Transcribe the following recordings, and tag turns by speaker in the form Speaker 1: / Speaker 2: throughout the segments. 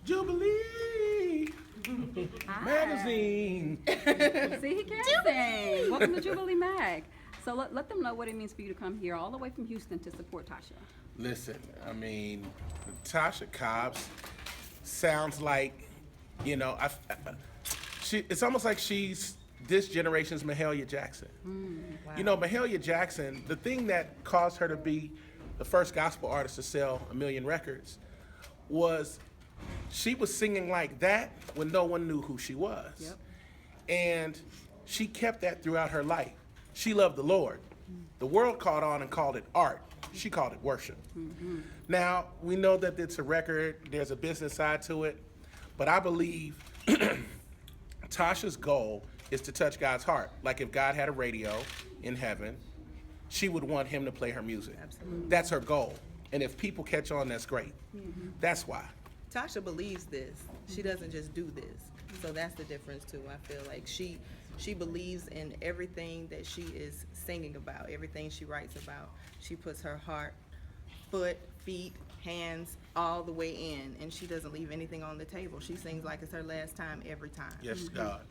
Speaker 1: Jubilee Magazine.
Speaker 2: See, he can sing. Welcome to Jubilee Mag. So let them know what it means for you to come here all the way from Houston to support Tasha.
Speaker 1: Listen, I mean, Tasha Cobbs sounds like, you know, it's almost like she's this generation's Mahalia Jackson.
Speaker 3: Wow.
Speaker 1: You know, Mahalia Jackson, the thing that caused her to be the first gospel artist to sell 1 million records was she was singing like that when no one knew who she was.
Speaker 2: Yep.
Speaker 1: And she kept that throughout her life. She loved the Lord. The world caught on and called it art. She called it worship.
Speaker 2: Mm-hmm.
Speaker 1: Now, we know that it's a record, there's a business side to it, but I believe Tasha's goal is to touch God's heart. Like if God had a radio in heaven, she would want him to play her music.
Speaker 3: Absolutely.
Speaker 1: That's her goal. And if people catch on, that's great.
Speaker 2: Mm-hmm.
Speaker 1: That's why.
Speaker 3: Tasha believes this. She doesn't just do this. So that's the difference too. I feel like she believes in everything that she is singing about, everything she writes about. She puts her heart, foot, feet, hands all the way in, and she doesn't leave anything on the table. She sings like it's her last time every time.
Speaker 1: Yes, God.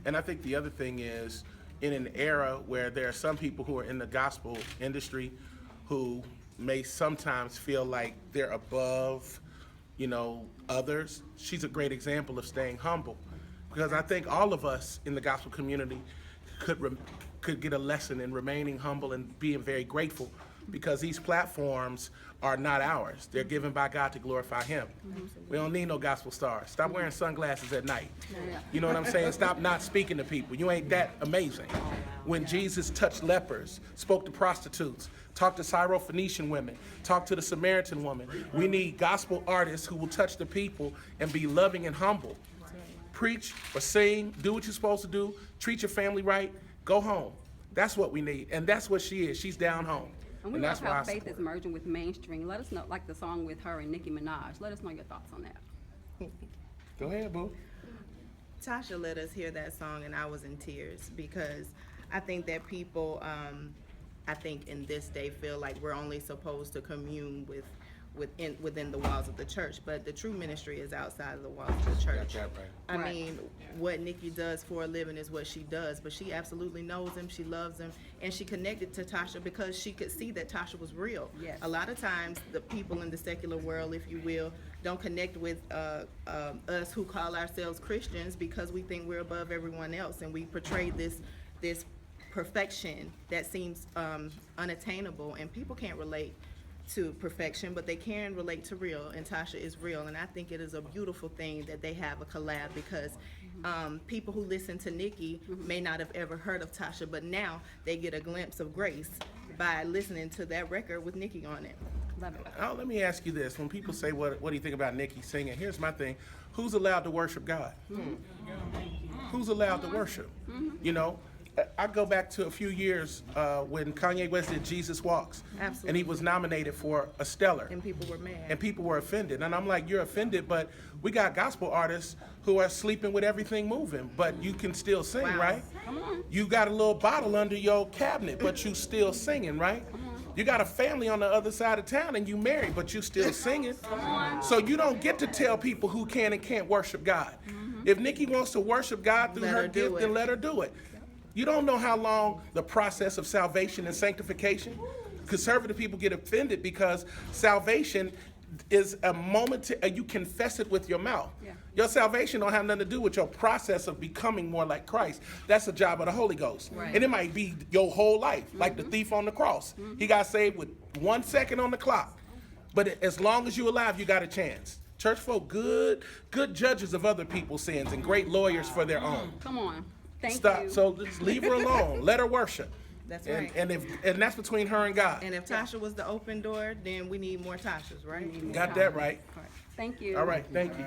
Speaker 1: And I think the other thing is, in an era where there are some people who are in the gospel industry who may sometimes feel like they're above, you know, others, she's a great example of staying humble. Because I think all of us in the gospel community could get a lesson in remaining humble and being very grateful, because these platforms are not ours. They're given by God to glorify him. We don't need no gospel stars. Stop wearing sunglasses at night. You know what I'm saying? Stop not speaking to people. You ain't that amazing. When Jesus touched lepers, spoke to prostitutes, talked to Syrophoenician women, talked to the Samaritan woman, we need gospel artists who will touch the people and be loving and humble. Preach or sing, do what you're supposed to do, treat your family right, go home. That's what we need, and that's what she is. She's down home.
Speaker 2: And we
Speaker 1: that's
Speaker 2: love
Speaker 1: why
Speaker 2: how
Speaker 1: I
Speaker 2: faith
Speaker 1: support
Speaker 2: is
Speaker 1: her.
Speaker 2: merging with mainstream. Let us know, like the song with her and Nicki Minaj. Let us know your thoughts on that.
Speaker 1: Go ahead, boo.
Speaker 3: Tasha let us hear that song, and I was in tears because I think that people, I think in this day, feel like we're only supposed to commune within the walls of the church, but the true ministry is outside of the walls of the church.
Speaker 1: Got that right.
Speaker 3: I
Speaker 2: Right.
Speaker 3: mean, what Nicki does for a living is what she does, but she absolutely knows him, she loves him, and she connected to Tasha because she could see that Tasha was real.
Speaker 2: Yes.
Speaker 3: A lot of times, the people in the secular world, if you will, don't connect with us who call ourselves Christians because we think we're above everyone else, and we portray this perfection that seems unattainable, and people can't relate to perfection, but they can relate to real, and Tasha is real, and I think it is a beautiful thing that they have a collab because people who listen to Nicki may not have ever heard of Tasha, but now they get a glimpse of grace by listening to that record with Nicki on it.
Speaker 2: Love it.
Speaker 1: Now, let me ask you this. When people say, what do you think about Nicki singing? Here's my thing. Who's allowed to worship God? Who's allowed to worship? You know, I go back to a few years when Kanye West did Jesus Walks.
Speaker 3: Absolutely.
Speaker 1: And he was nominated for a Stellar.
Speaker 3: And people were mad.
Speaker 1: And people were offended. And I'm like, you're offended, but we got gospel artists who are sleeping with everything moving, but you can still sing,
Speaker 3: Wow.
Speaker 1: right? You got a little bottle under your cabinet, but you still singing, right? You got a family on the other side of town and you married, but you still singing. So you don't get to tell people who can and can't worship God. If Nicki wants to worship God through
Speaker 3: Let
Speaker 1: her
Speaker 3: her do
Speaker 1: gift,
Speaker 3: it.
Speaker 1: then let her do it. You don't know how long the process of salvation and sanctification. Conservative people get offended because salvation is a moment you confess it with your mouth.
Speaker 2: Yeah.
Speaker 1: Your salvation don't have nothing to do with your process of becoming more like Christ. That's a job of the Holy Ghost.
Speaker 3: Right.
Speaker 1: And it might be your whole life, like the thief on the cross. He got saved with 1 second on the clock. But as long as you're alive, you got a chance. Church folk, good judges of other people's sins and great lawyers for their own.
Speaker 2: Come on. Thank
Speaker 1: Stop.
Speaker 2: you.
Speaker 1: So just leave her alone. Let her worship.
Speaker 3: That's
Speaker 1: And,
Speaker 3: right.
Speaker 1: and that's between her and God.
Speaker 3: And if Tasha was the open door, then we need more Tashas, right?
Speaker 1: Got that right.
Speaker 2: All right. Thank you.
Speaker 1: All right. Thank you.